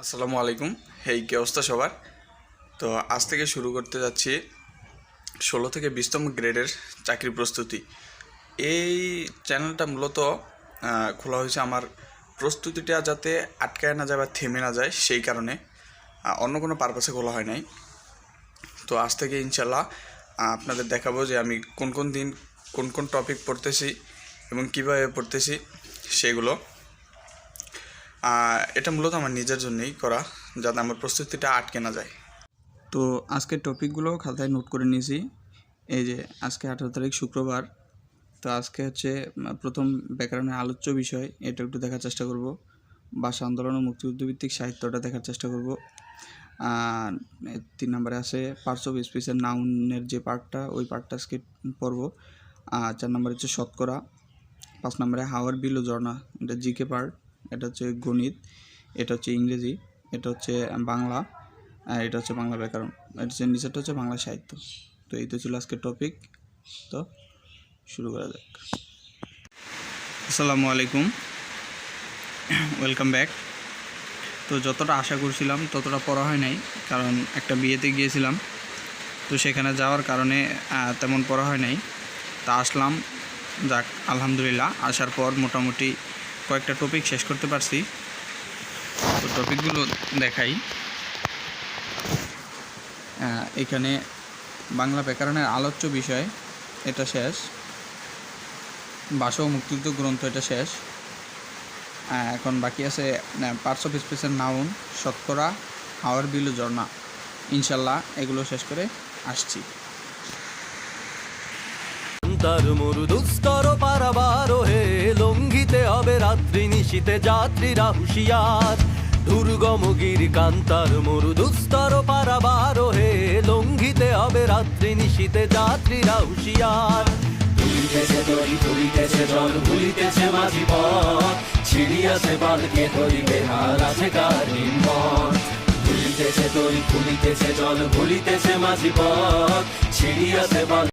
আসসালামু আলাইকুম। হেই, কি অবস্থা সবার? তো আজ থেকে শুরু করতে যাচ্ছি 16 থেকে 20তম গ্রেডের চাকরি প্রস্তুতি। এই চ্যানেলটা মূলত খোলা হয়েছে আমার প্রস্তুতিটা যাতে আটকায় না যায় বা থেমে না যায়, সেই কারণে। অন্য কোনো পারপাসে খোলা হয় নাই। তো আজ থেকে ইনশাল্লাহ আপনাদের দেখাবো যে আমি কোন কোন দিন কোন কোন টপিক পড়তেছি এবং কীভাবে পড়তেছি সেগুলো। এটা মূলত আমার নিজের জন্যই করা, যাতে আমার প্রস্তুতিটা আটকে না যায়। তো আজকের টপিকগুলো খাতায় নোট করে নিয়েছি। এই যে আজকে 18 তারিখ শুক্রবার। তো আজকে হচ্ছে প্রথম ব্যাকরণের আলোচ্য বিষয়, এটা একটু দেখার চেষ্টা করব। ভাষা আন্দোলন ও মুক্তিযুদ্ধভিত্তিক সাহিত্যটা দেখার চেষ্টা করব। 3 নম্বরে আছে পার্টস অফ স্পিচের নাউনের যে পার্টটা, ওই পার্টটা আজকে পড়ব। 4 নম্বরে হচ্ছে শতকরা। 5 নম্বরে হাওয়ার বিল ও ঝর্ণা, এটা জিকে পার্ট। এটা হচ্ছে গণিত, এটা হচ্ছে ইংরেজি, এটা হচ্ছে বাংলা, আর এটা হচ্ছে বাংলা ব্যাকরণ। এটা হচ্ছে নিচেরটা হচ্ছে বাংলা সাহিত্য। তো এই তো ছিল আজকের টপিক। তো শুরু করা যাক। আসসালামু আলাইকুম, ওয়েলকাম ব্যাক। তো যতটা আশা করছিলাম ততটা পড়া হয় নাই, কারণ একটা বিয়েতে গিয়েছিলাম। তো সেখানে যাওয়ার কারণে তেমন পড়া হয় নাই। তা আসলাম, যাক আলহামদুলিল্লাহ। আসার পর মোটামুটি কয়েকটা টপিক শেষ করতে পারছি। তো টপিকগুলো দেখাই। এখানে বাংলা ব্যাকরণের আলোচ্য বিষয় এটা শেষ, ভাষা ও মুক্তিযুদ্ধ গ্রন্থ এটা শেষ। এখন বাকি আছে পার্টস অফ স্পিচের নাউন, শতকরা, হাওয়ার বিল ও ঝর্ণা। ইনশাল্লাহ এগুলো শেষ করে আসছি। তার মরু দুস্তর পারাবার হে, লঙ্ঘিতে হবে রাত্রি নিশীতে যাত্রীরা হুঁশিয়ার। দুর্গম গিরি কান্তার মরু দুস্তর পারাবার হে, লঙ্ঘিতে হবে রাত্রি নিশীতে যাত্রীরা হুঁশিয়ার। তুলিতেছে তরি তুলিতেছে জল, ভুলিতেছে মাঝি পথ, ছিড়িয়াছে বালকে ধরিবে হাল আছে কারিম মন। তুলিতেছে তরি তুলিতেছে জল, ভুলিতেছে মাঝি পথ, ছিড়িয়াছে বাল